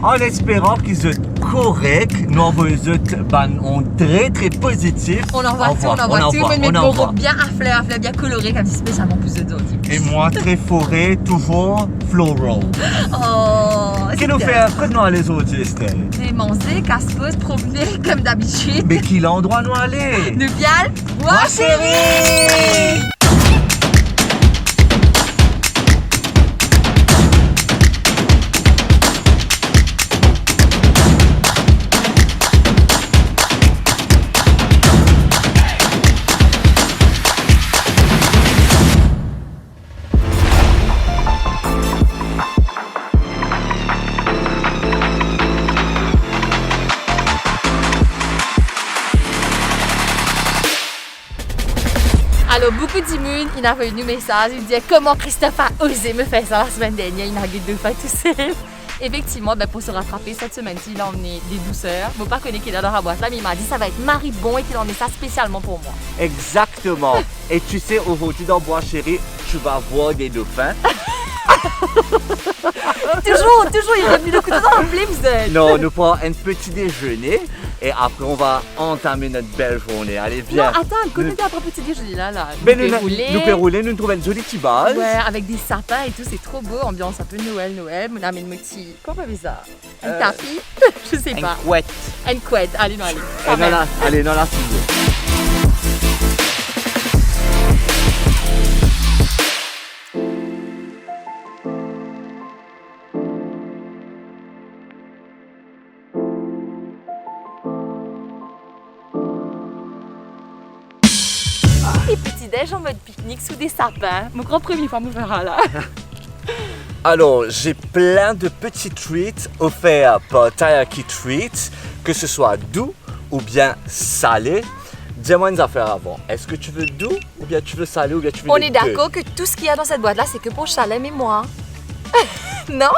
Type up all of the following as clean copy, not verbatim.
En espérant qu'ils soient corrects, nous envoyons un très très positif. On envoie tout, on envoie tout. Mais on pour envoie. bien à fleurs, bien colorées, comme si spécialement plus de d'autres. Et moi, très forêt, toujours floral. Oh, Qu'est-ce que nous fait que nous allons aujourd'hui, Estelle? c'est manger, casse-pose, promener comme d'habitude. Mais quel endroit nous aller? Nous viens, Bois Chéri! Alors, beaucoup d'immunes, il a envoyé nous message, il disait comment Christophe a osé me faire ça la semaine dernière, il a eu 2 fois tout seul. Effectivement, pour se rattraper, cette semaine-ci, il a emmené des douceurs. Je ne sais pas qu'il est dans la boîte là, mais il m'a dit que ça va être Marie Bon et qu'il en met ça spécialement pour moi. Exactement. Et tu sais, aujourd'hui dans Bois Chéri, tu vas voir des dauphins. toujours, il est revenu le couteau dans le blé, vous êtes. Non, nous prenons un petit déjeuner et après on va entamer notre belle journée. Allez, viens. Non, attends, connais après petit déjeuner là. Ben, nous pouvons rouler, nous trouvons une jolie petite base. Ouais, avec des sapins et tout, c'est trop beau, ambiance un peu Noël. On amène mon petit, comment on appelle ça? Un tapis? Je sais pas. Une couette. Une couette, allez, non, allez. Allez, dans la studio. Les petits déj en mode pique-nique sous des sapins. Mon grand premier fois me verra là. Alors, j'ai plein de petits treats offerts par Taiyaki Treats, que ce soit doux ou bien salé. Dis-moi une affaire avant. Est-ce que tu veux doux ou bien tu veux salé ou bien tu veux On les est deux? d'accord que tout ce qu'il y a dans cette boîte là, c'est que pour Chalem et moi. Non?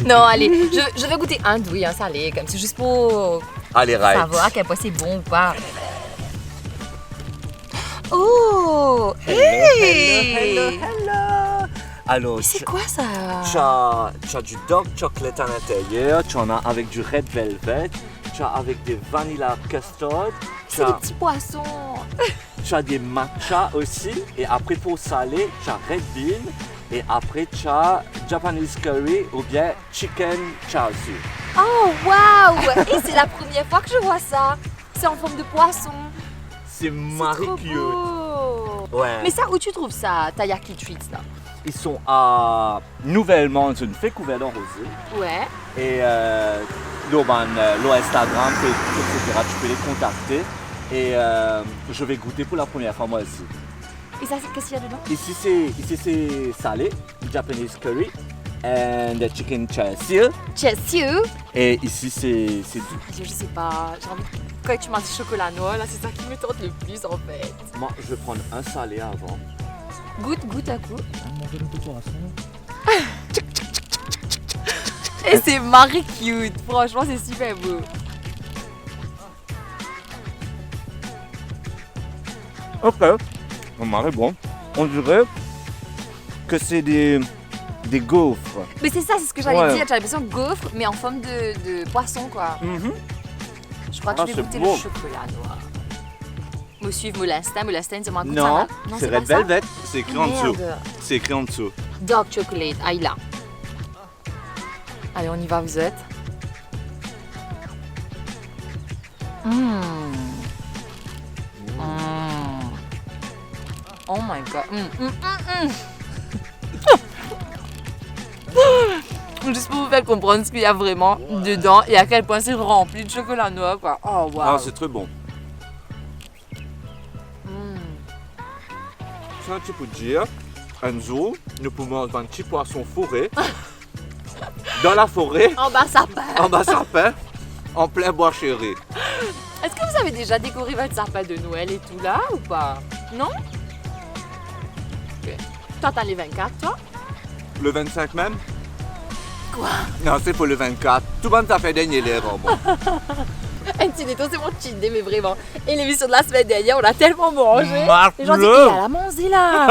Non, allez, je vais goûter un doux et un salé, comme c'est juste pour Allez, right. savoir à quel point c'est bon ou pas. Oh! Hey! Hello. Alors, C'est quoi ça? tu as du dark chocolate à l'intérieur, tu en as avec du red velvet, tu as avec des vanilla custard, tu C'est des as, petits poissons. tu as des matcha aussi, et après pour salé, tu as red bean, et après tu as Japanese curry ou bien chicken chashu. Oh, waouh! Et c'est la première fois que je vois ça. C'est en forme de poisson. C'est C'est Marie trop cute. beau. Ouais. Mais ça, où tu trouves ça, Taiyaki Treats là? Ils sont à nouvellement une fée couverte en rosé. Ouais. Et l'Instagram, etc. Tu peux les contacter. Et je vais goûter pour la première fois moi aussi. Et ça, qu'est-ce qu'il y a dedans? Ici c'est salé, Japanese curry and the chicken chashu. Chashu. Et ici c'est doux. Je sais pas, j'ai envie. Quand tu manges du chocolat noir, là, c'est ça qui me tente le plus en fait. Moi je vais prendre un salé avant. Goûte à coup. Et c'est Marie cute. Franchement, c'est super beau. Ok, on bon. On dirait que c'est des gaufres. Mais c'est ça, c'est ce que j'allais Ouais. dire. J'ai l'impression de gaufre, mais en forme de poisson quoi. Je crois que je vais c'est goûter beau. le chocolat noir. Me suivre Molastin, c'est moi. Non, c'est pas red ça. velvet, c'est écrit en dessous. Merde. C'est écrit en dessous. Dark chocolate, aïe là. Allez, on y va, vous êtes. Oh my god. Juste pour vous faire comprendre ce qu'il y a vraiment dedans et à quel point c'est rempli de chocolat noir quoi. Oh wow. Ah, c'est très bon. C'est un petit peu de dire, un jour, nous pouvons avoir un petit poisson fourré dans la forêt, En bas sapin. en bas sapin, en plein Bois Chéri. Est-ce que vous avez déjà décoré votre sapin de Noël et tout là ou pas? Non? Ok. Toi t'as les 24 toi? Le 25 même? Quoi? Non, c'est pour le 24. Tout le monde t'a fait dernier l'erreur, moi. Un petit détour, c'est mon cheat day, mais vraiment. Et l'émission de la semaine dernière, on a tellement mangé. Marc Les gens disent, bleu. elle a mangé là.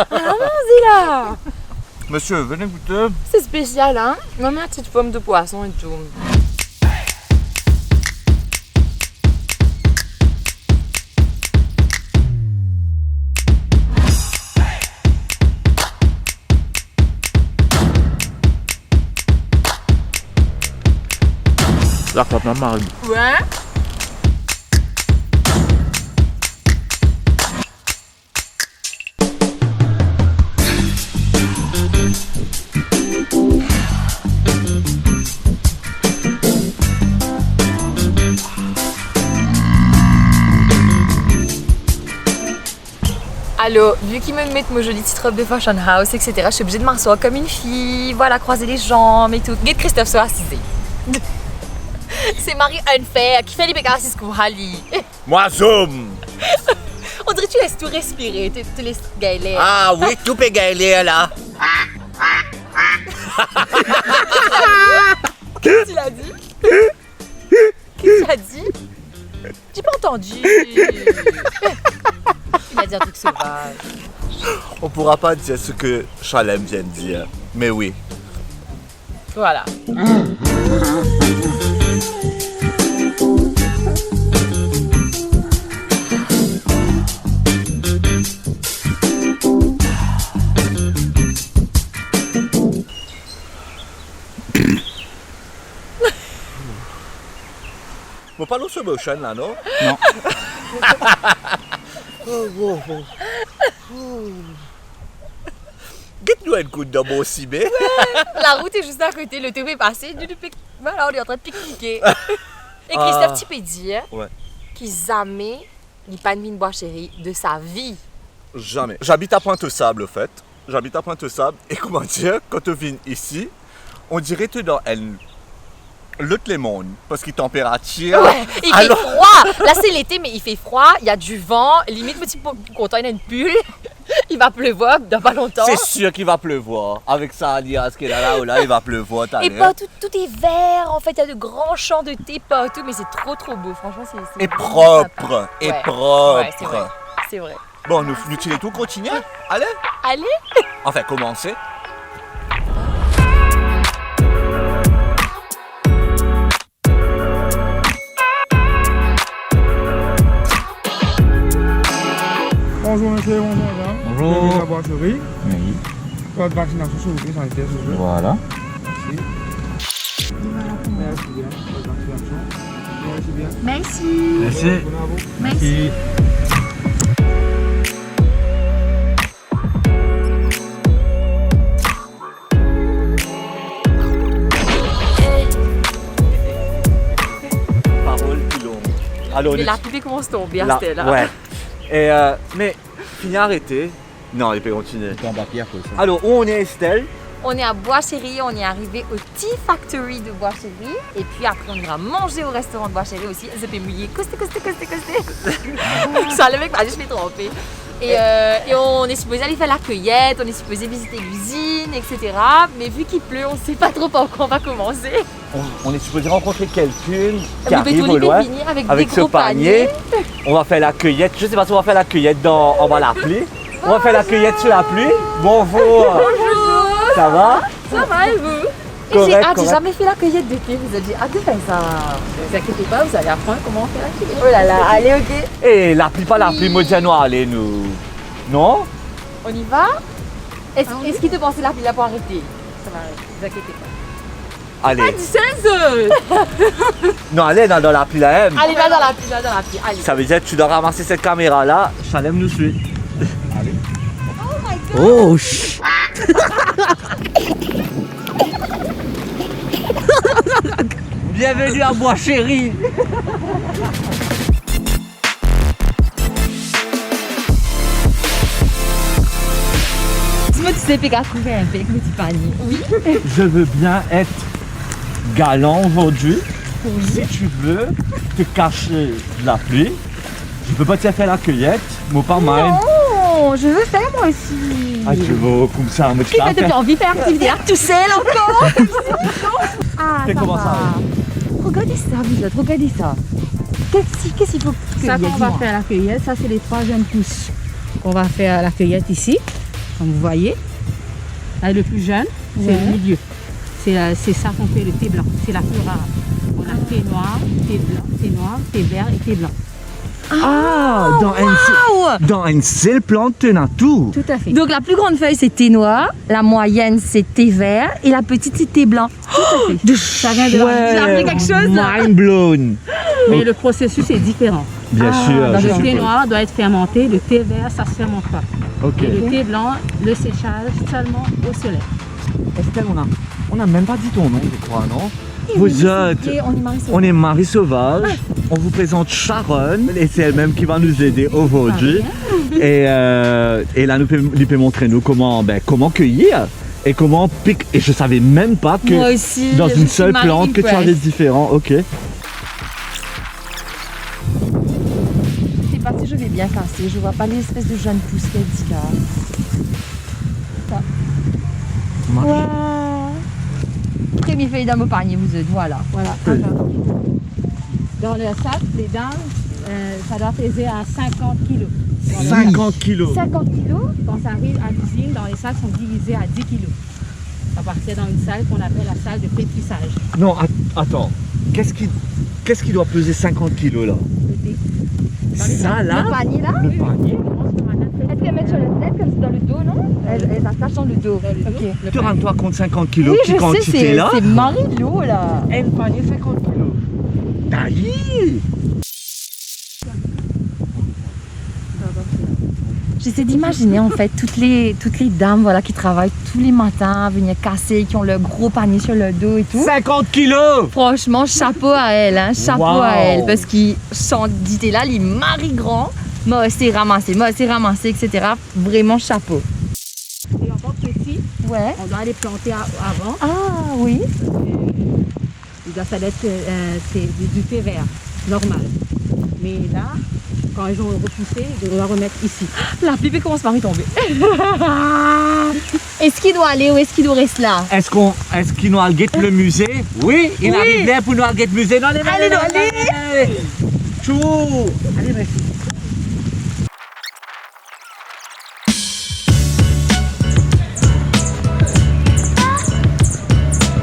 Elle a mangé là. Monsieur, venez goûter. C'est spécial, hein? Même la petite pomme de poisson et tout. La pâte marine. Ouais. Allô, vu qu'ils me mettent mon jolie petite robe de fashion house, etc., je suis obligée de m'asseoir comme une fille, voilà, croiser les jambes et tout. Get Christophe soit assisé. C'est Marie Unfair qui fait les bégasses pour Ali. Moi, zoom. On dirait que tu laisses tout respirer, tu laisses galer. Ah oui, tout est galé là. Qu'est-ce que tu l'as dit? Qu'est-ce que tu as dit? J'ai pas entendu. Il a dit un truc sauvage. On pourra pas dire ce que Chalem vient de dire. Mais oui. Voilà. On parle au slow motion là, non? Non. Get-nous un coup de bon cibé. La route est juste à côté, le tour est passé. Voilà, on est en train de pique-niquer. Et Christophe, tu peux dire Ouais. qu'il jamais il pas de mine bois chérie de sa vie. Jamais. J'habite à Pointe-aux-Sables, au fait. J'habite à Pointe-aux-Sables. Et comment dire, quand tu viens ici, on dirait que tu es dans l'autre les mondes. Parce qu'il température. Ouais, il Alors- fait froid. Là, c'est l'été, mais il fait froid. Il y a du vent. Limite, petit content, il a une pull. Il va pleuvoir dans pas longtemps. C'est sûr qu'il va pleuvoir. Avec ça, Alias qui est là ou là, il va pleuvoir. Et partout, tout est vert. En fait, il y a de grands champs de thé partout. Mais c'est trop beau. Franchement, c'est Et vraiment propre. sympa. Et Ouais. propre. Ouais, c'est vrai. C'est vrai. Bon, nous utilisons tout continuer. Allez. Allez. Enfin, commencer. Bonjour monsieur, bonjour madame. Bonjour. Bienvenue à la brasserie. Oui. Votre vaccination sur le sanitaire, s'il vous plaît. Voilà. Merci bien. Votre vaccination. Merci bien. Merci. Merci. Bonne à vous. Merci. Parole plus longue. Alors, Mais la pupille commence à tomber, là, Stella. ouais. Et mais, fini arrêter. Non, il peut continuer. C'est en papier à cause. Alors, où on est, Estelle? On est à Bois-Chéri, on est arrivé au Tea Factory de Bois-Chéri. Et puis après, on ira manger au restaurant de Bois-Chéri aussi. Je peux mouiller. Costé. Ça, le mec m'a juste fait tromper. Et on est supposé aller faire la cueillette, on est supposé visiter l'usine, etc. Mais vu qu'il pleut, on sait pas trop par quoi on va commencer. On est supposé rencontrer quelqu'un qui Vous arrive pouvez au loin. finir avec Avec des ce gros panier. On va faire la cueillette. Je sais pas si on va faire la cueillette en bas la pluie. On va faire la cueillette sur la pluie. Bonjour. Bonjour. Ça va? Ça va et vous? Correct, J'ai correct. jamais fait la cueillette depuis. Vous avez dit hâte de faire ça. Ne vous inquiétez pas, vous allez apprendre comment faire la cueillette. Oh là là, allez, ok. Et la pluie, pas la pluie, moi, dis-nous, allez, nous. Non? On y va? Est-ce qu'il te pensait la pluie là pour arrêter? Ça va, ne vous inquiétez pas. Allez. 16. Non, allez, dans la pluie, là. hein. Allez, va dans la pluie, allez. Ça veut dire que tu dois ramasser cette caméra-là. Chalem nous suit. Allez. Oh, ch... Bienvenue à Bois-Chéri. Dis-moi, tu sais, Péga, trouver un bec, petit panier. Oui. Je veux bien être galant aujourd'hui. Si tu veux te cacher de la pluie, je peux pas te faire la cueillette, mais pas mal. Non, je veux faire moi aussi. Ah, tu veux comme ça, mais tu Qui fait depuis envie de faire l'activité là, tout seul encore. Ah, C'est comment ça, Regardez ça, vous autres, regardez ça. Qu'est-ce qu'il faut Ça cueillir, qu'on va dis-moi. faire la cueillette, ça c'est les 3 jeunes pousses. On va faire la cueillette ici, comme vous voyez. Là, le plus jeune, c'est le milieu. C'est ça qu'on fait le thé blanc. C'est la plus rare. On a thé noir, thé blanc, thé noir, thé vert et thé blanc. Dans une seule plante, tu as tout. Tout à fait. Donc la plus grande feuille c'est thé noir, la moyenne c'est thé vert et la petite c'est thé blanc. Tout à fait. Ça vient de J'ai appris quelque chose là. Mind blown. Mais le processus est différent. Bien sûr, Donc je le thé suppose. noir doit être fermenté, le thé vert, ça se fermente pas. Ok. Et le thé blanc, le séchage seulement au soleil. Estelle, on n'a même pas dit ton nom, je crois, non? Vous êtes... Et on y marie On est Marie Sauvage, on vous présente Sharon et c'est elle-même qui va nous aider aujourd'hui. Et là, nous peut montrer nous comment cueillir et comment piquer. Et je savais même pas que Moi aussi, dans je une suis seule Marie plante que tu Impress. avais différents. Ok. C'est parti, je vais bien casser. Je vois pas l'espèce de jeune pousse qu'elle dit là. Wow. Premier feuille dans mon panier, vous êtes, voilà. Voilà. Dans le sac, les dames, ça doit peser à 50 kilos. 50 kilos. 50 kilos. Quand ça arrive à l'usine, dans les sacs sont divisés à 10 kilos. Ça partait dans une salle qu'on appelle la salle de pétrissage. Non, attends. Qu'est-ce qui doit peser 50 kilos là? Le thé. Ça là? Le panier là. Le panier? Est-ce qu'elle met sur la tête comme dans le dos, non? Elle s'attache dans le dos. Ok. Tu rends-toi compte 50 kilos Oui, qui je sais, quantité là? c'est Marie-Lo là. Et le panier 50 kilos. Taillé! J'essaie d'imaginer en fait toutes les dames voilà, qui travaillent tous les matins, venir casser, qui ont le gros panier sur le dos et tout. 50 kilos! Franchement, chapeau à elle, hein, chapeau Wow. à elle, parce qu'ils sont dit là, les maris grands, moi aussi ramassé, etc. Vraiment chapeau. Et encore petit, Ouais. on doit les planter avant. Ah oui. Ça doit être c'est du thé vert, normal. Mais là, quand ils ont repoussé, ils doivent remettre ici. La pluie commence par y tomber. Est-ce qu'il doit aller ou est-ce qu'il doit rester là? Est-ce qu'il nous a guette le musée? Oui, il arrive bien pour nous guette le musée. Non, allez! Chou! Allez, merci.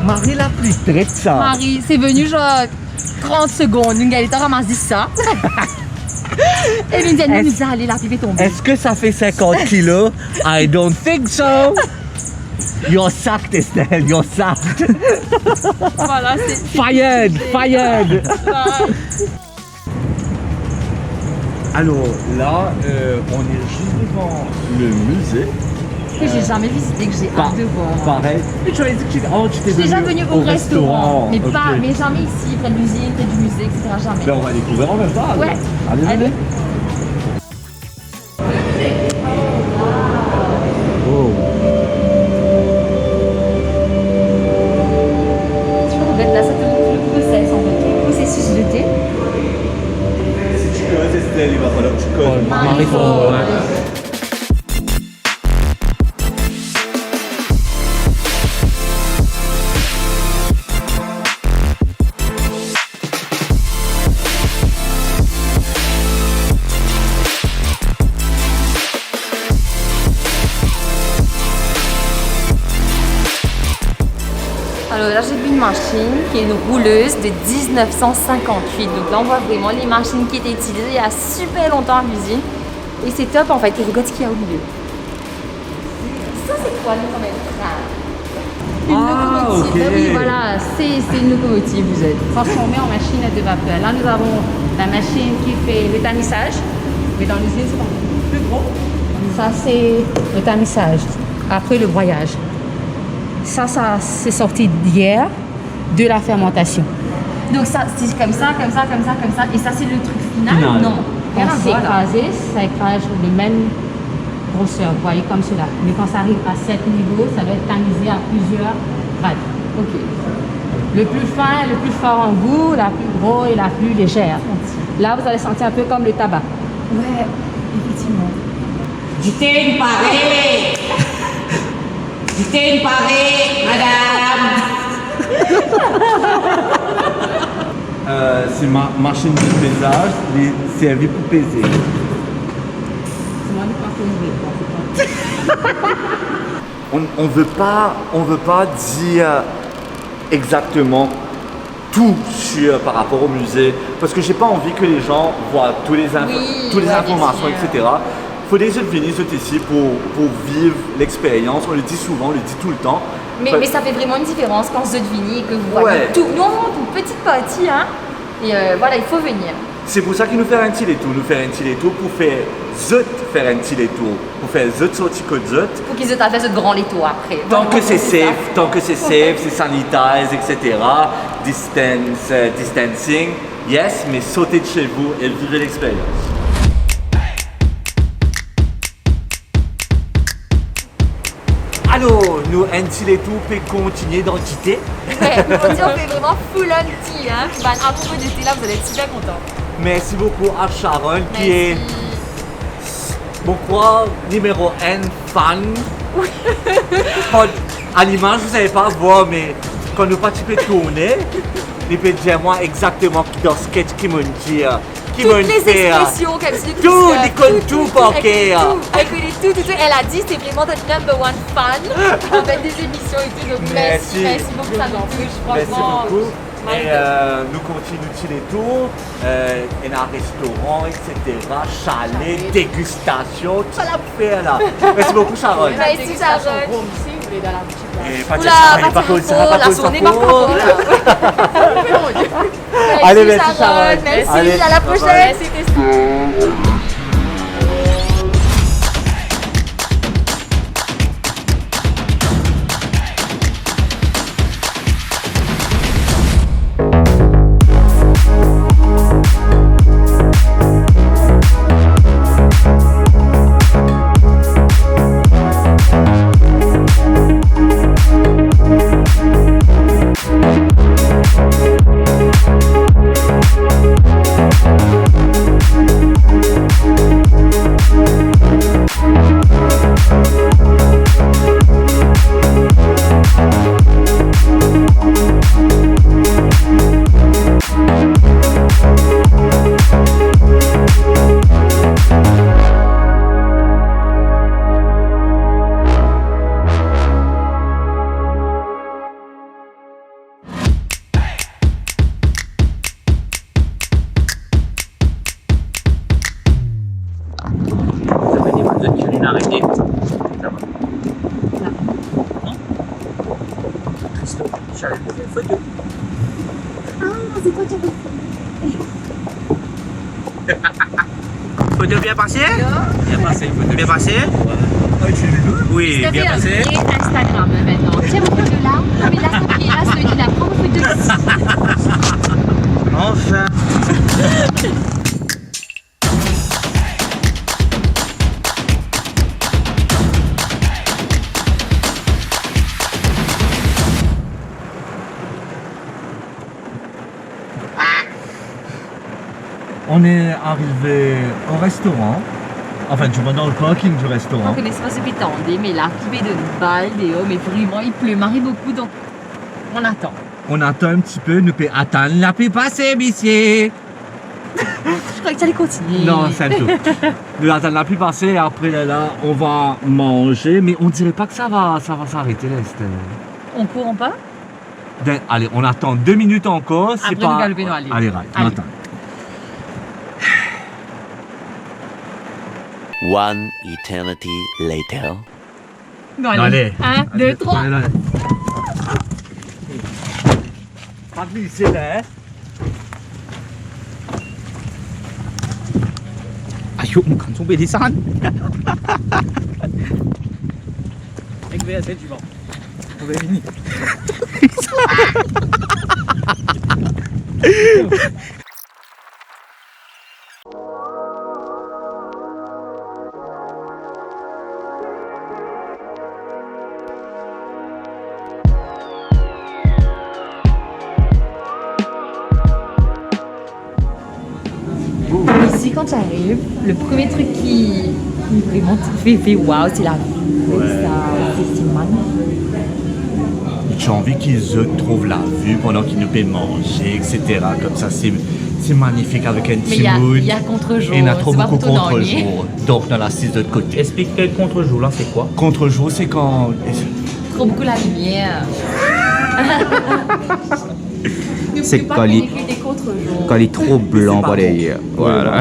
Marie la plus traite ça. Marie, c'est venu genre 30 secondes, une galette ramasse dit ça. Et lui dit, nous allez, la pluie est tombée. Est-ce que ça fait 50 kilos? I don't think so. You're sacked, Estelle, you're sacked. Voilà, c'est Fired. Alors là, on est juste devant le musée. que j'ai jamais visité, que j'ai hâte de voir. Pareil. Mais tu avais dit que tu Je suis déjà venue au restaurant, mais, ok. mais jamais ici, près de l'usine, près du musée, etc. Jamais. Ben, on va découvrir en même temps. alors. Ouais. Allez, venez. Oh. Tu vois, en fait, là, ça te montre le process, en fait, le processus de thé. Si tu connais Estelle, il va falloir que tu connais. Marie-Fo, Alors là, j'ai vu une machine qui est une rouleuse de 1958. Donc là, on voit vraiment les machines qui étaient utilisées il y a super longtemps à l'usine. Et c'est top en fait. Et regarde ce qu'il y a au milieu. Ça, c'est quoi le comme une locomotive. ok. Oui, voilà, c'est une locomotive, vous êtes. Transformé en machine de vapeur. Là, nous avons la machine qui fait le tamisage, mais dans l'usine, c'est encore plus gros. Ça, c'est le tamisage, après le broyage. Ça c'est sorti d'hier de la fermentation. Donc ça, c'est comme ça. Et ça, c'est le truc final? Final. Non. Quand Rien à c'est voir, là. écrasé, ça écrase de même grosseur, vous voyez, comme cela. Mais quand ça arrive à 7 niveaux, ça doit être tamisé à plusieurs grades. Ok. Le plus fin, le plus fort en goût, la plus gros et la plus légère. Là, vous allez sentir un peu comme le tabac. Ouais, effectivement. Du thé du Paris. Du thé du Paris, madame. C'est ma machine de pesage, c'est servi pour peser. C'est moi qui pas on veut pas dire exactement tout par rapport au musée, parce que j'ai pas envie que les gens voient toutes les informations, bien sûr. etc. Il faut déjà venir ici pour vivre l'expérience. On le dit souvent, on le dit tout le temps. Mais ça fait vraiment une différence quand vous êtes venu et que vous voyez Ouais. tout. Nous, on monte une petite partie, hein. Et voilà, il faut venir. C'est pour ça qu'il nous fait un petit détour. Nous faire un petit détour pour faire un petit détour. Pour faire sortir que Pour qu'ils aient fait ce grand léto après. Tant Voilà, que c'est ça. safe, c'est sanitize, etc. Distancing, yes, mais sautez de chez vous et vivez l'expérience. Alors, nous, un petit détour peut continuer d'entité. Ouais, on dit on fait vraiment full on tea, hein. Bah, à propos de thé là, vous allez être super contents. Merci beaucoup à Sharon qui Merci. est, mon crois, numéro 1 fan. À l'image, vous ne savez pas voir, mais quand nous participons tourner, il peut dire moi exactement dans ce sketch qui me dit. Toutes les expressions comme si Tout, il connaît tout par cœur. Elle connaît tout. Elle a dit c'est vraiment notre number one fan. En fait des émissions et tout. Donc Merci. merci beaucoup, ça nous touche. Merci Franchement. beaucoup. my Et God. nous continuons tous les tours. Il y a un restaurant, etc. Chalet, dégustation, tout ça là pour faire là. Merci beaucoup Sharon. Merci Sharon. Et pas de Oula, ça, pas pas de ça, faux, pas la de ça, soirée pas marque de pas ça. trop. Allez, merci Sharon. Merci, Allez, à la bye prochaine. bye. Photo bien passé? Bien passé. Photo bien passé? Oui, bien passé. Instagram maintenant. Tiens, mon photo là. Ah, mais là, ça qui est là, celui-là. Prends mon photo ici. Enfin. On est arrivé au restaurant, enfin du moins dans le parking du On restaurant. connaît pas ce pétendé, mais là, qui fait de balle, mais vraiment, il pleut, marie beaucoup, donc on attend. On attend un petit peu, nous peut attendre la pluie passer, monsieur. Je crois que tu allais continuer. Non, c'est tout. Nous attendons la pluie passer et après là, on va manger, mais on dirait pas que ça va s'arrêter là. On court pas? Allez, on attend 2 minutes encore. C'est Après, pas. nous galopons, allez. Allez, right, on Allez. attend. One eternity later. Non, Allez. 1, 2, 3. Allez, allez. Pas de glisser là, hein. Ayo, kan sumber di sana. Ek vais essayer du vent. On va venir. Ici, quand tu arrives, le premier truc qui vraiment te fait waouh, c'est la vue. C'est magnifique. J'ai envie qu'ils trouvent la vue pendant qu'ils nous paient manger, etc. Comme ça, c'est C'est magnifique avec un Mais petit mood. il y a contre-jour. Et il y en a trop c'est pas beaucoup pour tout dormir. contre-jour. Donc, dans l'assise de l'autre côté. Explique quel contre-jour là, c'est quoi? Contre-jour, c'est quand. Trop beaucoup la lumière. C'est N'oublie pas quand qu'il il- y a que des contre-jours. Quand il est trop blanc par derrière. Voilà.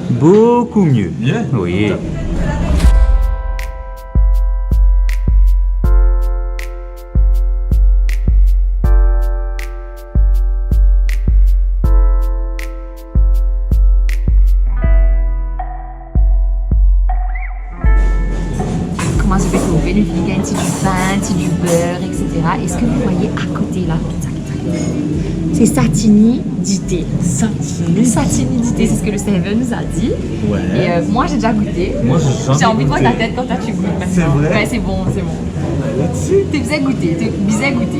Beaucoup mieux. Bien. Oui. Comment se fait trouver le vegan, c'est du pain, c'est du beurre, etc. Et ce que vous voyez à côté là, c'est Satini d'ité. Satini d'ité, c'est ce que le serveur nous a dit. Ouais. Et moi j'ai déjà goûté. Moi, j'ai J'ai envie de voir goûté. ta tête quand tu goûtes maintenant. C'est vrai? Ouais, c'est bon, c'est bon. T'es bien goûté, t'es bien goûté.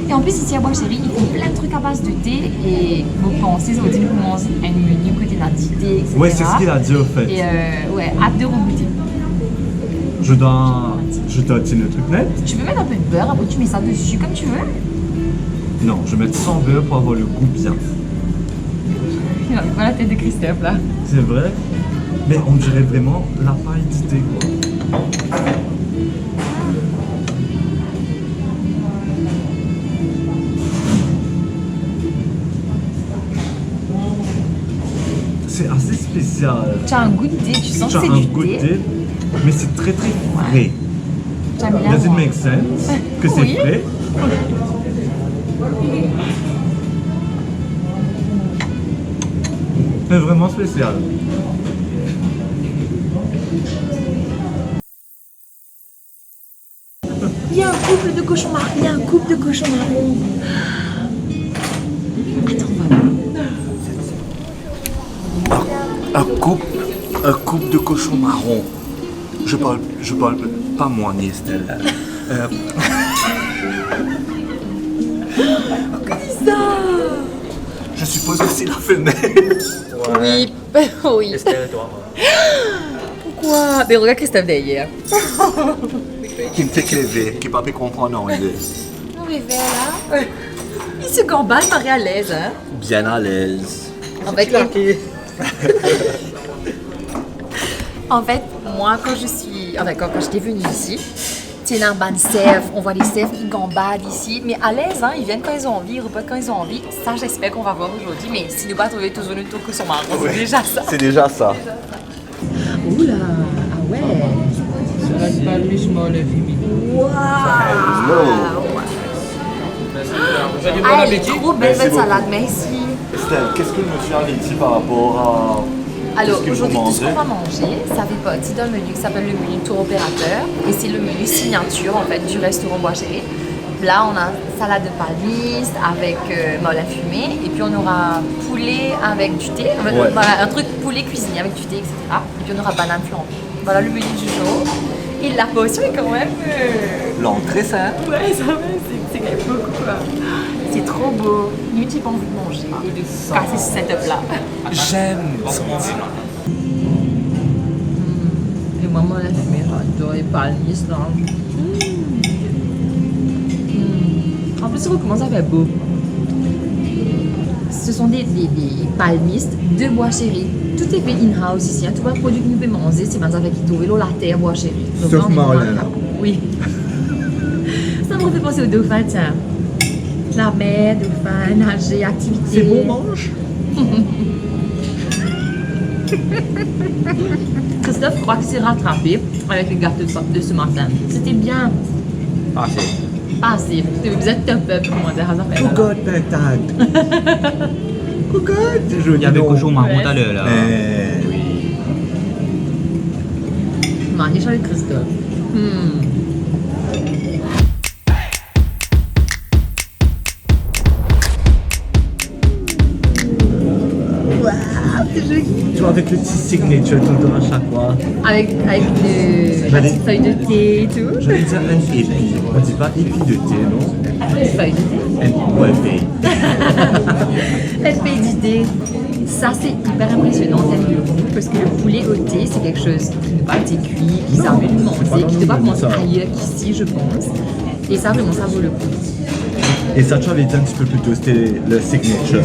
Et en plus, ici à Bois Chéri, ils font plein de trucs à base de thé. Et vous pensez, ça veut dire que vous mangez un menu côté d'un petit thé, etc. Ouais, c'est ce qu'il a dit au fait. Et ouais, hâte de regoûter. Je dois tirer le truc net? Tu peux mettre un peu de beurre, après tu mets ça dessus comme tu veux. Non, je vais mettre sans beurre pour avoir le goût bien. Voilà la tête de Christophe là. C'est vrai? Mais on dirait vraiment la paille d'idée, quoi. C'est assez spécial. Tu as un goût de thé, tu sens Tu que as c'est un du goût de thé. thé, mais c'est très très frais. J'aime bien. Does it moi. make sense que c'est Oui. frais? C'est vraiment spécial. Il y a un couple de cochons marrons. Il y a un couple de cochons marrons. Attends, on va voir. Un couple de cochons marrons. Je parle pas moi, ni Estelle. Je suppose que c'est la femelle. Oui, oui. Estelle, toi. Pourquoi? Mais regarde Christophe derrière. Qui me fait cléver, qui ne peut pas comprendre en anglais. Mon réveil là. Il se gambade, Marie à l'aise, hein. Bien à l'aise. En fait, en fait, moi, quand j'étais venue ici, c'est un ban de cerfs. On voit les cerfs qui gambadent ici, mais à l'aise, hein, ils viennent quand ils ont envie, ils repartent quand ils ont envie. Ça, j'espère qu'on va voir aujourd'hui, mais si nous pas trouver tous une tour que son marron, c'est déjà ça. C'est déjà ça. Oula, ah ouais. Ah, elle est trop belle Merci votre beaucoup. salade, merci. Estelle, qu'est-ce que le monsieur avait dit par rapport à Alors ce que vous aujourd'hui, tout ce mangez? qu'on va manger, ça fait partie d'un menu qui s'appelle le menu tour opérateur. Et c'est le menu signature en fait du restaurant Bois Chéri. Là, on a salade de palmiste avec molin fumé. Et puis on aura poulet avec du thé. Voilà, un truc poulet cuisiné avec du thé, etc. Et puis on aura banane flambée. Voilà le menu du jour. Et la portion est quand même... L'entrée, ça. Ouais, ça va, c'est quand même beaucoup quoi. C'est trop beau. Limite, j'ai pas envie de manger et de casser ce setup-là. J'aime. Et maman, elle a fumé, j'adore les palmistes là. En plus, on commence à faire beau. Ce sont des palmistes de Bois Chéri. Tout est fait in-house ici. Hein. Tout le produit que nous pouvons manger, c'est maintenant avec qui trouve l'eau, la terre, Bois Chéri. Donc, Sauf là, on est Marlin, vraiment- là. Oui. Ça me fait penser au dauphin, tiens. La mer, dauphin, nager, activité. C'est bon, mange? Christophe croit qu'il s'est rattrapé avec le gâteau de ce matin. C'était bien. Ah, c'est. Pas assez. Vous êtes top up, comment dire, à ça fait. Cocotte, patate. Cocotte. Il y avait cochon marron Ouais. tout à l'heure là. Oui. Marié avec Christophe. Tu vois, avec le petit signature tout le temps à chaque fois. Avec la petite feuille de thé et tout. J'allais dire un épi. On dit pas épi de thé, non? Une feuille de thé. Ouais, feuille. Elle fait du thé. Ça, c'est hyper impressionnant en termes de goût parce que le poulet au thé, c'est quelque chose qui ne doit pas être cuit, qui s'arrête de manger, qui ne doit pas manger ailleurs qu'ici, je pense. Et ça, vraiment, ça vaut le coup. Et ça, tu avais dit un petit peu plus tôt, c'était le signature.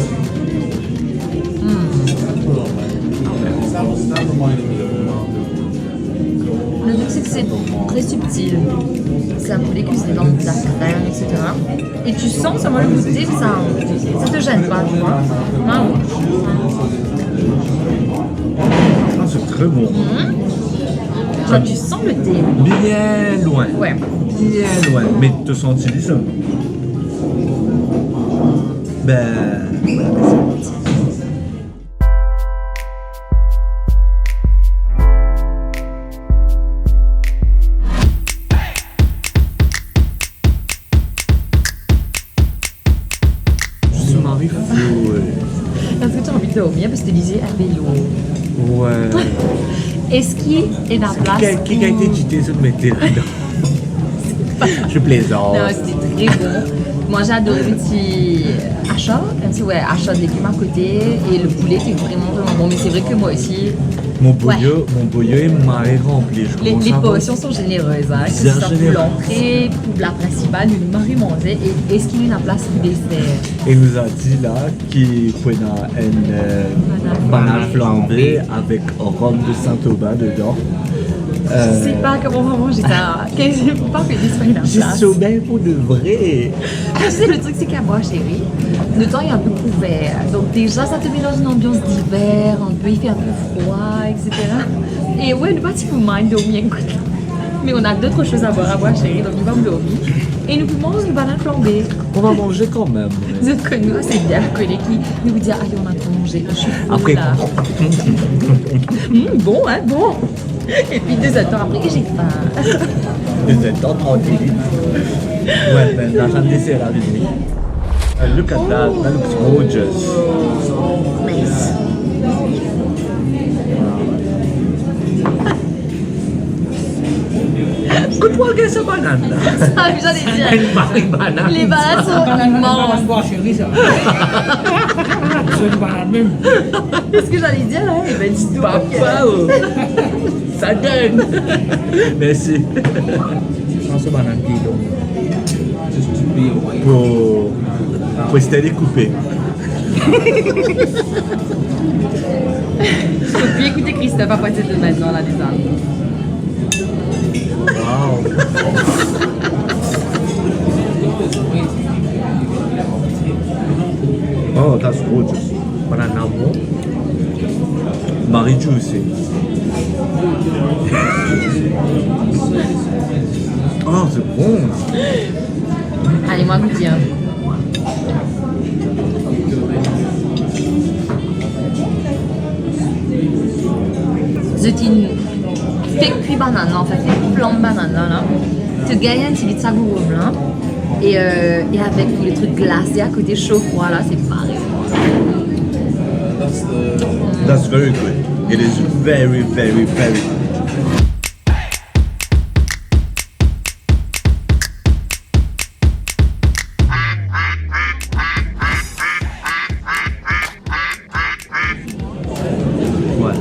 Le truc, c'est que c'est très subtil. C'est un poulet cuisiné dans de la crème, etc. Et tu sens seulement le goût de thé, ça te gêne pas, tu vois. Ah, oui. Ah, c'est très bon. Genre, tu sens le thé. Bien loin. Ouais. Bien loin. Mais te sens-tu ça? Ben. Voilà, mais c'est- Je m'arrive fou. Est-ce que tu as envie de dormir parce que tu disais à vélo? Ouais. Est-ce qu'il est la place Qui a été jeté sur le métier là-dedans? Je plaisante. Non, c'était très bon. Moi, j'ai adoré le petit achat, un petit achat de légumes à côté et le poulet était vraiment vraiment bon. Mais c'est vrai que moi aussi, Mon boyau est marré rempli. Je les commence à avoir- portions sont généreuses. Hein. Que ce Bien soit pour généreux. l'entrée, pour la principale, une Marie mangeait. Et est-ce qu'il y a une place pour dessert? Il nous a dit là qu'il prenait une banane flambée avec rhum de Saint-Aubin dedans. Je sais pas comment on va manger ça. Qu'est-ce qu'il faut pas que des soit une J'ai place? sommeil pour de vrai. Tu sais, le truc, c'est qu'à moi, chérie, le temps est un peu couvert. Donc, déjà, ça te met dans une ambiance d'hiver, un peu, il fait un peu froid, etc. Et ouais, le petit peu mind dormir, écoute. Mais on a d'autres choses à boire, chérie, donc nous allons dormir. Et nous pouvons manger une banane flambée. On va manger quand même. Vous êtes connus, c'est bien collé qui nous dit, allez, on a trop mangé, je suis full, Après, là. Bon, hein, bon. Et puis 2 heures après, j'ai faim. vous êtes en 30 minutes. Ouais, ben, la fin de dessert là, désolé. Look at that, that looks gorgeous. Nice. Écoute-moi, regarde cette banane là. Ah, j'allais dire. Une banane. Les bananes sont immenses. boire, chérie, ça. C'est une banane même. Qu'est-ce que j'allais dire là? Eh ben, dis-toi. Papa, oh. Ça donne. Merci. Sans ce banane qui est donc. Pour rester découpé. Et puis écoutez Christophe à partir de maintenant là déjà. Wow. Oh, that's gorgeous. Banana bon. Marie juicy. Oh, c'est bon. Allez, moi goûter. Hein. C'est une fake cuit banane là, en fait, une flambe banane là. Tu gagnes un petit lit de sagouro blanc et avec tous les trucs glacés à côté chaud froid là, c'est pareil. That's very good. It is very, very, very good.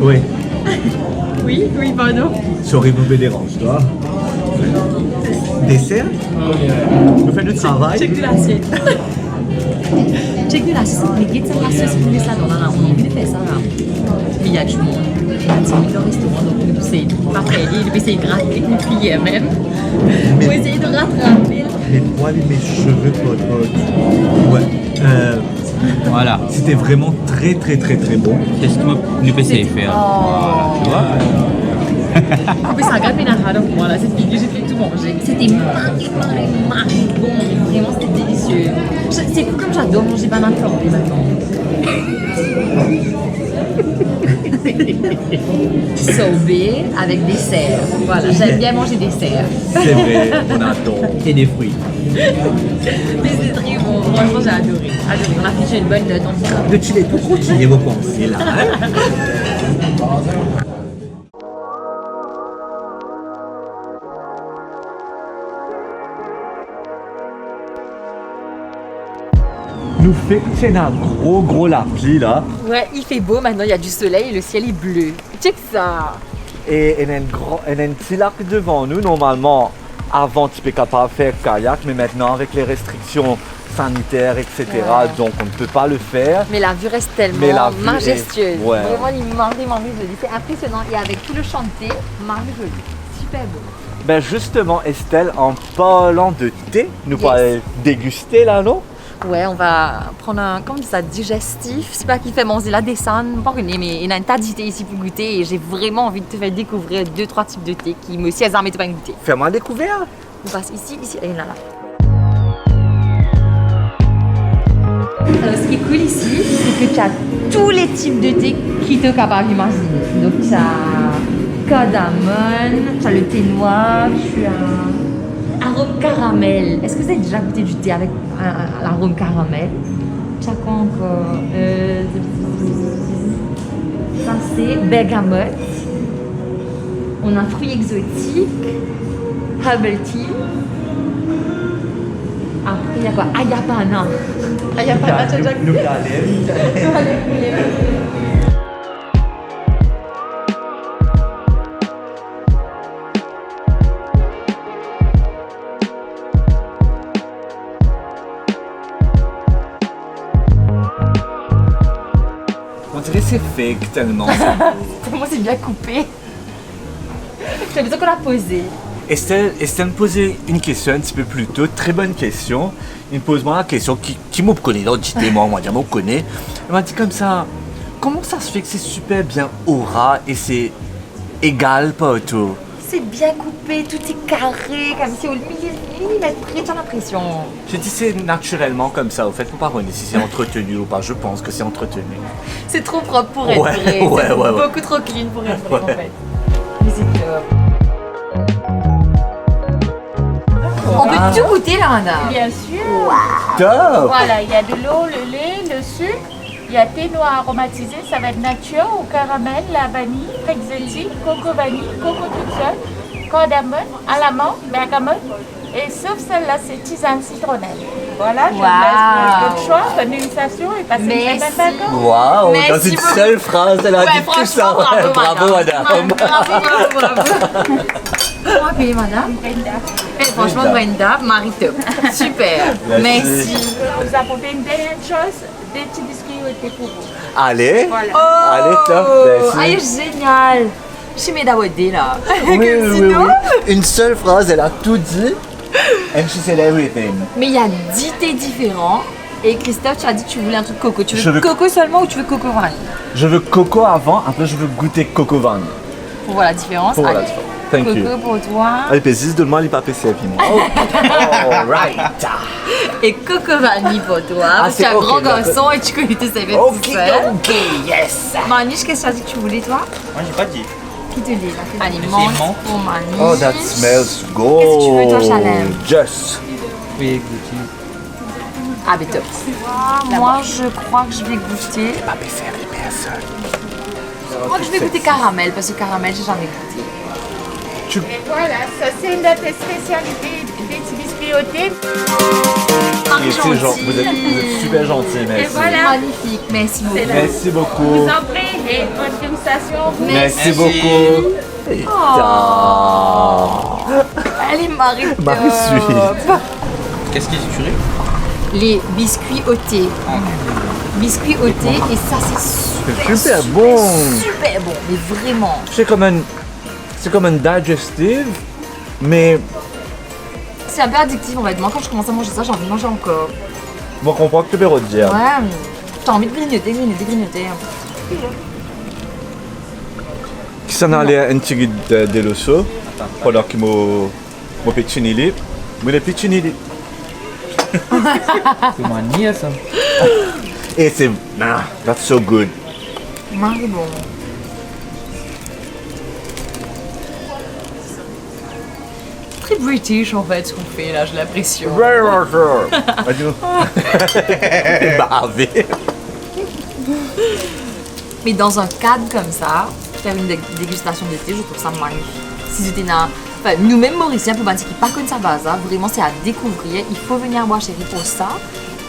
Oui, Oui, pardon. sorry, vous me dérange, toi. Dessert? Vous faites du travail? Check de l'assiette. Check de l'assiette. Mais qu'est-ce que l'assiette, c'est pour ça dans la on a envie de faire ça là. Mais il y a du monde. Il y a 10 000 au restaurant, donc nous c'est pas très lié. Il essayer de gratter avec une cuillère même. Pour essayer de rattraper. Les poils et mes cheveux popotent. Ouais. Voilà. C'était vraiment très, très, très, très bon. C'est ce que nous peut essayer de faire. Voilà, tu vois. Mais ça a gratté la rade pour moi là, cette figure, j'ai fait tout manger. C'était marré bon, vraiment c'était délicieux. C'est fou comme j'adore manger banane flambée maintenant. Sauvée avec dessert. Voilà, j'aime bien manger dessert. C'est vrai, on adore. Et des fruits. Mais c'est très bon, franchement j'ai adoré. On a affiché une bonne note en tout cas. De Chili, tout continuer vos pensées là. Hein? nous fait que c'est un gros la pluie là. Ouais, il fait beau maintenant, il y a du soleil et le ciel est bleu. Check ça. Et il y a un petit lac devant nous. Normalement, avant, tu peux capable faire kayak, mais maintenant, avec les restrictions sanitaires, etc., Ouais. donc on ne peut pas le faire. Mais la vue reste Mais la tellement vue majestueuse. est- ouais. Vraiment immense, joli. C'est impressionnant. Et avec tout le champ de thé, joli. Super beau. Ben justement, Estelle, en parlant de thé, nous Yes. pourrions déguster là, non? Ouais, on va prendre un, comme ça, digestif. C'est pas qui fait manger la descente, pas connu, mais il y a un tas de thé ici pour goûter et j'ai vraiment envie de te faire découvrir 2-3 types de thé qui me siègent à mettre pas goûter. Fais-moi découvrir. On passe ici, et là. Alors, ce qui est cool ici, c'est que tu as tous les types de thé qui te capable d'imaginer. Donc, tu as cardamone, tu as le thé noir, tu as arôme caramel. Est-ce que vous avez déjà goûté du thé avec un arôme caramel? Tu as quoi encore? Ça, c'est bergamote. On a fruits exotiques, herbal tea. Après, il y a quoi? Ayapana. Ayapana, tu as déjà goûté? On dirait que c'est fake tellement. Moi, c'est bien coupé. J'ai besoin qu'on l'a posé. Estelle me posait une question un petit peu plus tôt, très bonne question. Il me pose moi la question qui me connaît, là, moi, on va dire, me connaît. Elle m'a dit comme ça, comment ça se fait que c'est super bien aura et c'est égal partout? C'est bien coupé, tout est carré, comme si au millimètre près, tu as l'impression. Je dis c'est naturellement comme ça, au fait, faut pas regarder si c'est entretenu ou pas, je pense que c'est entretenu. C'est trop propre pour être Ouais, vrai. ouais, C'est ouais, ouais. beaucoup trop clean pour être vrai, en fait. Mais c'est top. On peut tout goûter là, Anna. Bien sûr. Top! Voilà, il y a de l'eau, le lait, le sucre. Il y a thé noir aromatisé, ça va être nature au caramel, la vanille, exotique, coco vanille, coco toute seule, cardamone, à la menthe, bergamote. Et sauf celle-là, c'est tisane citronnelle. Voilà, je vous laisse votre choix, bonne dégustation et passez une très belle Merci. vacances. Waouh, Merci dans une beaucoup. seule phrase, elle a dit tout ça. franchement, Bravo, madame. Bravo. Comment appeler madame? Brenda. Eh, franchement, Brenda, Marie top. Super. Merci. Merci. On vous apporter une dernière chose, des petits biscuits au thé pour vous. Allez, Voilà. allez, top, Ah, merci. génial. Je suis Medawadi là. Oui, oui, oui, oui. Une seule phrase, elle a tout dit. And she said everything. Mais il y a 10 thés différents. Et Christophe, tu as dit que tu voulais un truc coco. Tu Je veux veux- coco seulement ou tu veux coco vanille? Je veux coco avant, après je veux goûter coco vanille. Pour voir la différence. Pour la Allez. différence. Thank you. Coco pour toi. Allez, puis 10 de moi, il pas PC moi. Alright. Et coco vanille pour toi. Parce que tu es un ok, grand d'accord. garçon et tu connais tes serviettes Ok, tout seul. ok, yes. Maniche, qu'est-ce que tu as dit que tu voulais toi? Moi, j'ai pas dit. Qui te dit là? Allez, C'est menthe menthe. pour Maniche. Oh, that smells good. Qu'est-ce que tu veux, toi, Chalem? Just. Oui, exotique. Ah, mais top. Moi, je crois que je vais goûter. Pas PC avec personne. Je crois que je vais goûter caramel parce que caramel, j'ai jamais goûté. Et voilà, ça c'est notre spécialité des petits biscuits au thé. Marie C'est genre, gentille. vous êtes super gentil, Et merci. voilà, Magnifique, merci beaucoup. Merci beaucoup. vous en prie et bonne dégustation. Merci Merci. beaucoup. Elle est Marie top. Marie suit. Qu'est-ce qui est curé? Les biscuits au thé. Biscuits au thé et ça c'est Super bon. super bon, mais vraiment. C'est comme un digestive, mais C'est un peu addictif en fait. Moi quand je commence à manger ça, j'ai envie de manger encore. on comprend que tu peux redire. Ouais, j'ai envie de grignoter. Qui s'en allait un petit de l'osso, pendant que mon piccinili, mais le piccinili. C'est mania ça. Et c'est, nah, that's so good. Marie bon. Très British en fait ce qu'on fait là, j'ai l'impression. Very well, bavé. Mais dans un cadre comme ça, faire une dégustation de thé, je trouve ça magnifique. Si j'étais là, enfin, nous-mêmes Mauriciens, pour dire qui pas comme ça base, hein, vraiment c'est à découvrir. Il faut venir boire chérie pour ça.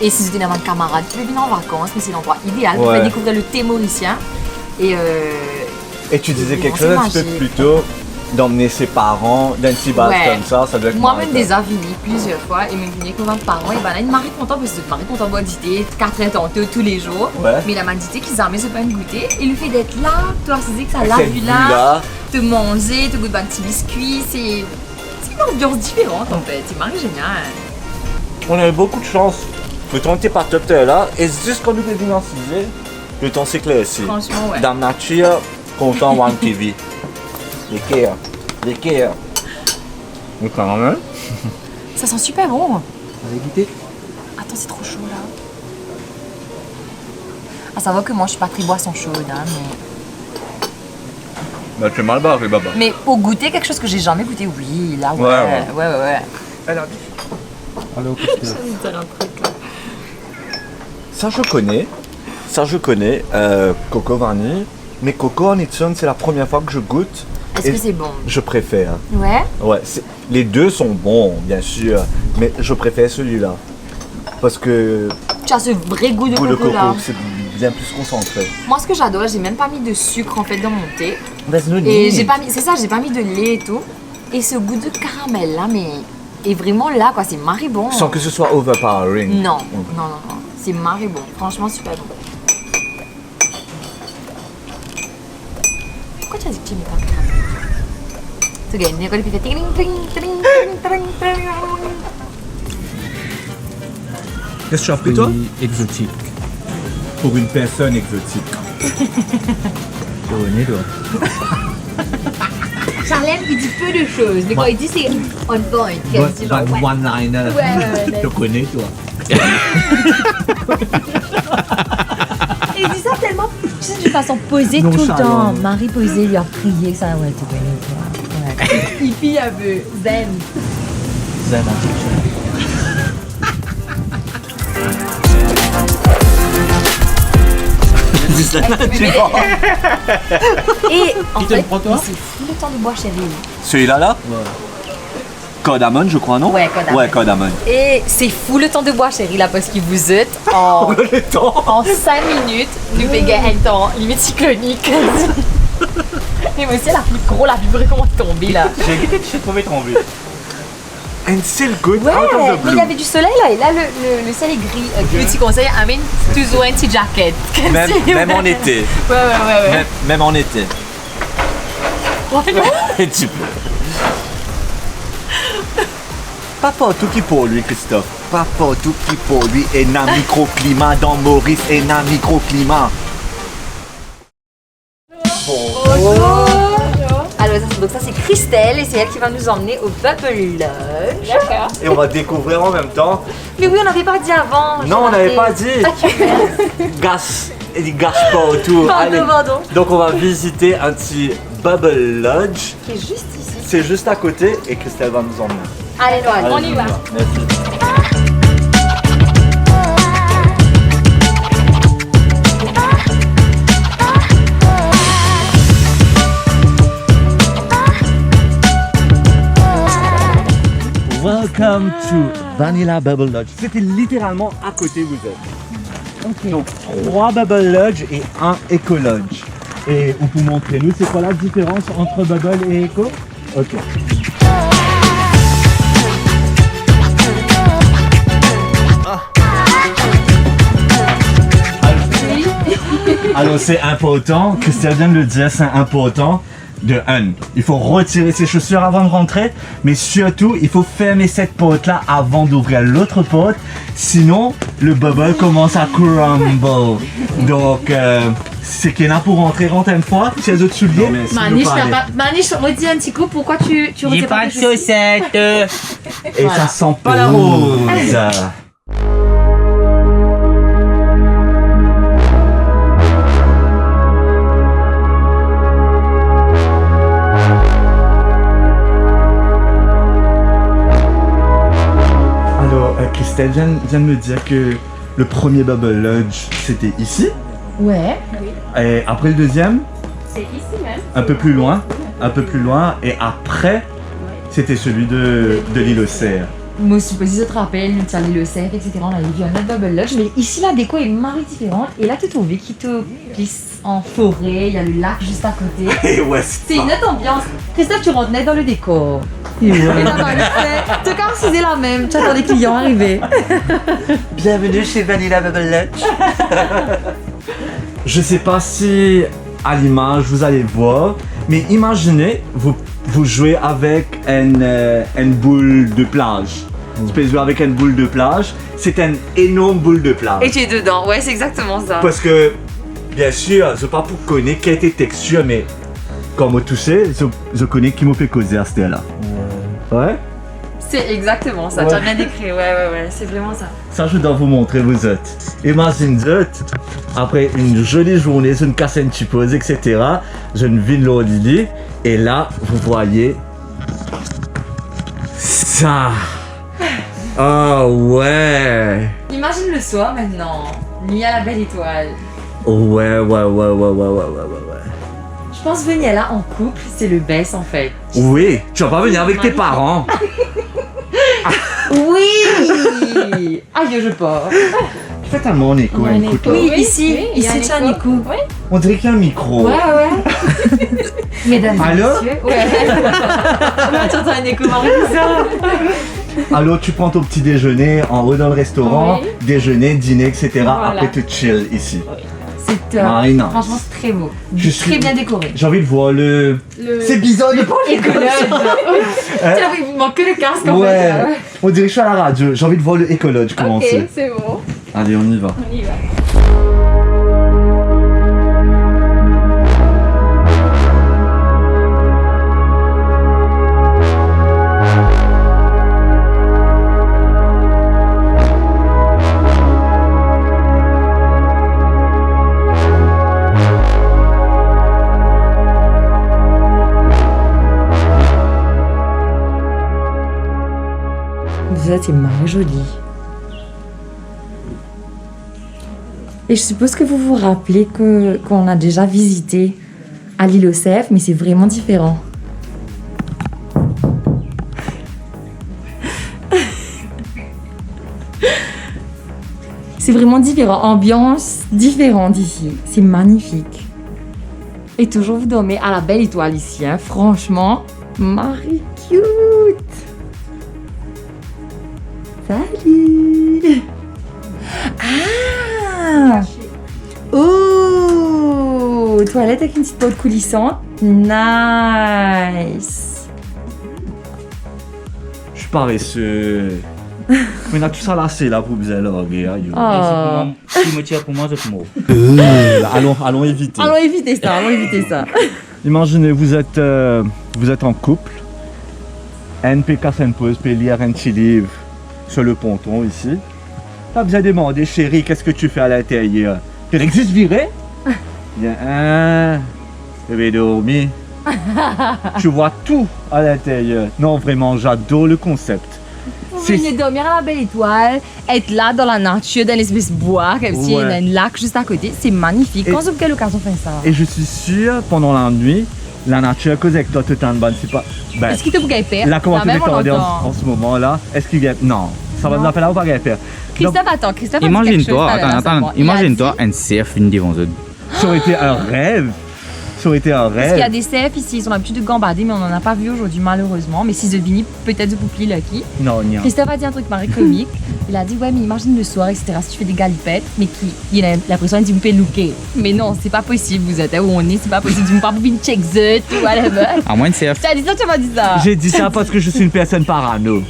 Et si tu es dans un camarade, tu veux venir en vacances, mais c'est l'endroit idéal pour Ouais. faire découvrir le thé mauricien. Et Et tu disais Oui, quelque c'est chose un petit peu magique. plus tôt, d'emmener ses parents d'un petit bal Ouais. comme ça doit être moi-même marrant. déjà venu plusieurs fois et même venu avec mes parents. Et ben là, il m'a content parce que Marie content de d'idée 4 heures tantôt tous les jours. Ouais. Mais il m'a dit qu'ils aimaient ce pain de goûter. Et le fait d'être là, toi, tu dis que ça Et l'a cette vu vue-là, là, te manger, te goûter un petit biscuit, c'est une ambiance différente en fait. C'est Marie génial. on a eu beaucoup de chance. Le temps n'était pas top là, et c'est juste quand nous est venu en Cizé, le temps s'éclaircit. Franchement, ouais. Dans la nature, content One TV. Les cœurs. Donc quand même. Ça sent super bon. Allez, goûter. Attends, c'est trop chaud là. Ah, ça va que moi je suis pas très boisson chaude, hein, mais. Bah tu es mal barré, baba. Mais pour goûter quelque chose que j'ai jamais goûté, oui, là, ouais. Ouais, Ouais. Alors, Alors, Christelle. Ça je connais, Coco Vanille. Mais Coco en Etienne, c'est la première fois que je goûte. Est-ce Et que c'est bon? Je préfère. Ouais. Ouais, les deux sont bons, bien sûr, mais je préfère celui-là. Parce que Tu as ce vrai goût de le goût de coco, là. coco, c'est bien plus concentré. Moi, ce que j'adore, j'ai même pas mis de sucre en fait dans mon thé. Vas-y, Et j'ai pas mis, c'est ça, j'ai pas mis de lait et tout. Et ce goût de caramel là, mais est vraiment là, quoi. C'est maribon. Sans que ce soit overpowering. Non. C'est maribon. Franchement, super bon. Pourquoi tu as dit que tu n'aimais pas le caramel? Tu gagnes, quand il fait ting, ting, ting, ting, ting. Qu'est-ce que tu as pris toi? exotique. Pour une personne exotique. Tu connais, toi. Charlène, il dit peu de choses, mais quand il dit c'est on point. c'est genre, ouais. One-liner. Ouais. Tu connais, toi. Et il dit ça tellement de façon posée tout le temps. Marie posée lui a prié que ça, ouais, tu connais, toi. Ouais. Hippie un peu, zen. Zen addiction. Et en Qui te fait, le prend, toi? mais c'est fou le temps de boire, chérie. Celui-là là? Ouais. Codamon, je crois, non? Ouais, Codamon. Ouais, Codamon. Et c'est fou le temps de boire, chérie, là, parce qu'il vous êtes en, Le temps. en 5 minutes, nous payons un temps limite cyclonique. Et moi aussi, la plus gros, la plus vraie, comment tomber là. J'ai guetté de chez trouvé ton but. And still good Ouais, out of the mais blue. il y avait du soleil là, et là le ciel est gris. Petit conseil, amène toujours un petit jacket. Comme Même, si- même en été. Ouais. Même en été. Ouais, non. Un petit peu. Pas partout qui pour lui, Christophe. Pas partout qui pour lui. Et un microclimat dans Maurice. Et un microclimat. Alors, donc ça c'est Christelle et c'est elle qui va nous emmener au Bubble Lodge. D'accord. Et on va découvrir en même temps. Mais oui, on n'avait pas dit avant. Non, on n'avait pas dit. Ah, tu Gas. Il dit gâche pas autour. Pardon, pardon. Donc on va visiter un petit Bubble Lodge. Qui est juste ici. C'est juste à côté et Christelle va nous emmener. Allez, Noël, on y va. Merci. Welcome to Vanilla Bubble Lodge. C'était littéralement à côté où vous êtes. Donc 3 Bubble Lodge et 1 Eco Lodge. Et on peut montrer nous c'est quoi la différence entre Bubble et Eco? Ok. Alors c'est important, Christelle vient de le dire, c'est important. De 1, il faut retirer ses chaussures avant de rentrer, mais surtout il faut fermer cette porte là avant d'ouvrir l'autre porte, sinon le bubble commence à crumble. Donc c'est qu'il y en a pour rentrer, rentre une fois, tu as d'autres souliers. Manish, Manish, redis un petit coup pourquoi tu retires pas tes chaussures. chaussettes. Et ça sent pas la rose. Alors, Christelle vient de me dire que le premier Bubble Lodge, c'était ici. Ouais. Et après le deuxième, C'est ici même. un peu plus loin. Et après, c'était celui de l'île aux cerfs. moi aussi, si je te rappelle, tu allais le cerf, etc. On avait vu un autre Bubble Lodge, mais ici, la déco est marée différente. Et là, tu trouves qui te glisse en forêt, il y a le lac juste à côté. Et ouais, C'est une autre ambiance. Christophe, tu rentres net dans le décor. Et là-bas, tu comme si c'était la même. Tu attends les clients arriver. Bienvenue chez Vanilla Bubble Lodge. Je sais pas si à l'image vous allez voir, mais imaginez, vous jouez avec une boule de plage. Tu peux jouer avec une boule de plage. C'est une énorme boule de plage. Et tu es dedans, ouais, c'est exactement ça. Parce que, bien sûr, je ne sais pas pour connaître quelle était texture, mais comme tu sais, je connais qui m'a fait causer à cette là. Ouais? C'est exactement ça, Ouais. tu as bien décrit, ouais, c'est vraiment ça. Ça, je dois vous montrer, vous êtes. Imaginez, après une jolie journée, je ne casse un petit pause, etc. Je ne vis l'eau Lily, et là, vous voyez ça. Oh ouais. Imagine le soir maintenant, nuit à la belle étoile. Ouais. Je pense venir là en couple, c'est le best en fait. Oui, tu vas pas venir avec tes parents. Oui. Aïe, je pars. Fais tellement un écho, écoute. Oui, ici, il y a ici un tu as un écho. écho. Oui. On dirait qu'il y a un micro. Ouais. Mesdames et Allô? messieurs. Ouais. Là, tu entends un écho marrant ça. Alors tu prends ton petit déjeuner en haut dans le restaurant, Oui. déjeuner, dîner, etc. Voilà. Après tu chill ici. C'est top. Marina. Franchement, c'est très beau. Je suis- Très bien décoré. J'ai envie de voir le... C'est bizarre de parler comme ça. Tu vois, il manque que le casque en fait. Ouais. On dirait que je suis à la radio. J'ai envie de voir le écologe commencer. Ok, c'est bon. Allez, on y va. On y va. Déjà, c'est marrant joli. Et je suppose que vous vous rappelez qu'on a déjà visité à l'île aux Cerfs, mais c'est vraiment différent. C'est vraiment différent, ambiance différente ici. C'est magnifique. Et toujours vous dormez à la belle étoile ici, hein. Franchement, Marie cute. Salut. Ah. Oh, toilette avec une petite porte coulissante. Nice. Je suis paresseux. Mais on a tout ça lassé là pour vous aller regarder. Oh. Si me tire pour moi, je te mets. Allons éviter. Allons éviter ça, allons éviter ça. Imaginez, vous êtes en couple. NPK s'impose, peut lire un petit livre sur le ponton ici. Là, vous avez demandé, chérie, qu'est-ce que tu fais à l'intérieur? Tu existe viré? Bien, je vais dormir. Tu vois tout à l'intérieur. Non, vraiment, j'adore le concept. Vous venez dormir à la belle étoile, être là dans la nature, dans l'espèce de bois, comme s'il y a Ouais. un lac juste à côté. C'est magnifique. Et- Quand vous quelle occasion fait ça? Et je suis sûr, pendant la nuit, la nature cause avec toi, tout en bonne, c'est pas. Ben, Est-ce qu'il te bouge père? là, comment tu même on m'étonnes l'entend. en ce moment-là? Est-ce qu'il y a. Non, ça va Non. nous faire là ou pas faire. Christophe, attends, Christophe a dit quelque Imagine-toi, chose tout à l'heure, attends, ça, il a imagine-toi dit- un cerf une devant eux. Ça aurait été un rêve. Ça aurait été un Parce qu'il y a rêve. des cerfs ici, ils ont l'habitude de gambader, mais on n'en a pas vu aujourd'hui malheureusement. Mais si je finis, peut-être de poupli lucky. Non, non. Christophe a dit un truc marré comique. Il a dit ouais mais imagine le soir etc. Si tu fais des galipettes, mais il a l'impression qu'il dit vous pouvez looker. Mais non c'est pas possible, vous êtes où on est, c'est pas possible. Tu me parles pour une check zut ou whatever. À moins de cerf. Tu as dit ça, tu m'as dit ça. J'ai dit ça parce que je suis une personne parano.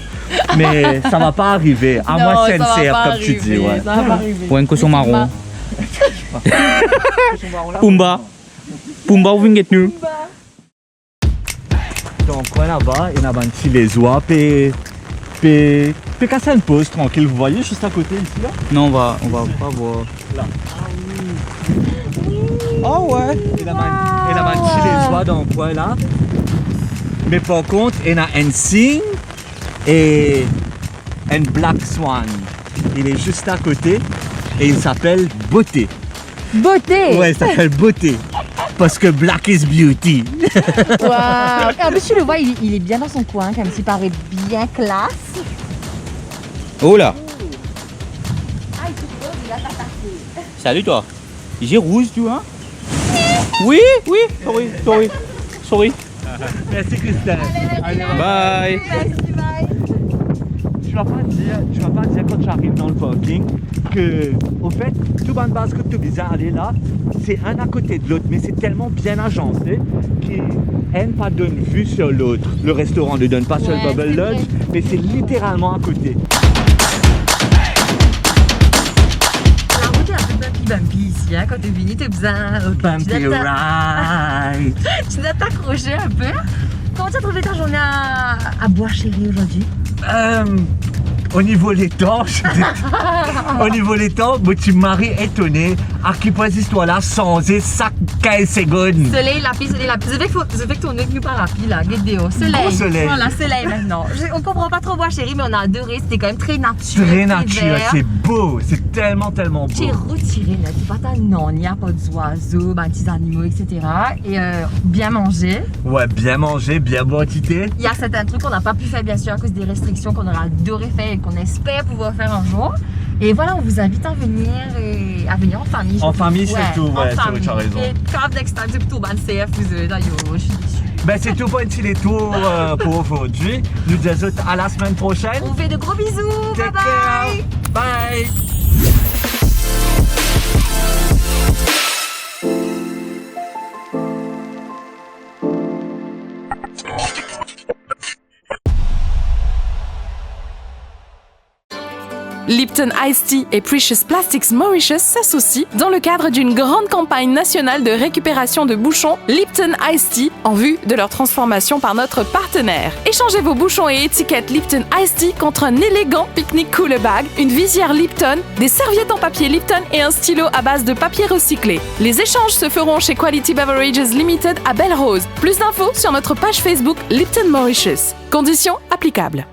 Mais ça va pas arriver. À Non, moi, c'est ça va sincère, pas comme tu dis. arriver, Ouais. Ça va pas arriver. Ou un cochon marron. Pumba. Pumba, vous venez nous. Donc, on là-bas, il y a un petit les oies, puis casser une pause tranquille. Vous voyez, juste à côté ici, là? Non, on va pas voir. Oh ouais. Il y a un petit les oies dans le coin, là. Mais par contre, il y a un signe et un black swan. Il est juste à côté et il s'appelle Beauté. Beauté. Ouais, il s'appelle Beauté. Parce que black is beauty. Wow. En plus tu le vois, il est bien dans son coin, comme s'il paraît bien classe. Oh là. Salut toi. J'ai rouge, tu vois. Oui, oui. Sorry. Merci Christelle. Bye. Tu vas pas dire quand tu arrives dans le parking que, au fait, tout le base que tu es bizarre aller là, c'est un à côté de l'autre, mais c'est tellement bien agencé qu'un pas donne vue sur l'autre. Le restaurant ne donne pas sur le Bubble Lodge, mais c'est littéralement à côté. La route est un peu bumpy ici, hein, quand t'es venu, t'es bizarre. Bumpy ride. Tu dois t'accrocher un peu. Comment tu as trouvé ta journée à Bois-Chéri aujourd'hui? Au niveau des temps, moi, tu m'as étonné à qui point cette histoire-là changer chaque 15 secondes. Soleil, lapis. Je vais que tourner avec nous par lapis, là. Guédéo. Soleil. Gros soleil. Voilà, soleil maintenant. On comprend pas trop Bois-Chéri, mais on a adoré. C'était quand même très nature. Très nature, vert. c'est beau, c'est tellement J'ai beau. retiré, là. C'est pas ta non, il n'y a pas d'oiseaux, petits animaux, etc. Et bien manger. Ouais, bien manger, bien boire quantité. Il y a certains trucs qu'on n'a pas pu faire, bien sûr, à cause des restrictions qu'on aurait adoré faire et qu'on espère pouvoir faire un jour. Et voilà, on vous invite à venir en famille. En famille, surtout, ouais, en famille. tu as raison. Et quand next time, c'est tout, CF, vous d'ailleurs, je suis déçue. Ben, c'est tout pour un petit détour pour aujourd'hui. Nous disons à la semaine prochaine. On fait de gros bisous. Take Bye care. bye. Bye. Lipton Iced Tea et Precious Plastics Mauritius s'associent dans le cadre d'une grande campagne nationale de récupération de bouchons Lipton Iced Tea en vue de leur transformation par notre partenaire. Échangez vos bouchons et étiquettes Lipton Iced Tea contre un élégant pique-nique cooler bag, une visière Lipton, des serviettes en papier Lipton et un stylo à base de papier recyclé. Les échanges se feront chez Quality Beverages Limited à Belle-Rose. Plus d'infos sur notre page Facebook Lipton Mauritius. Conditions applicables.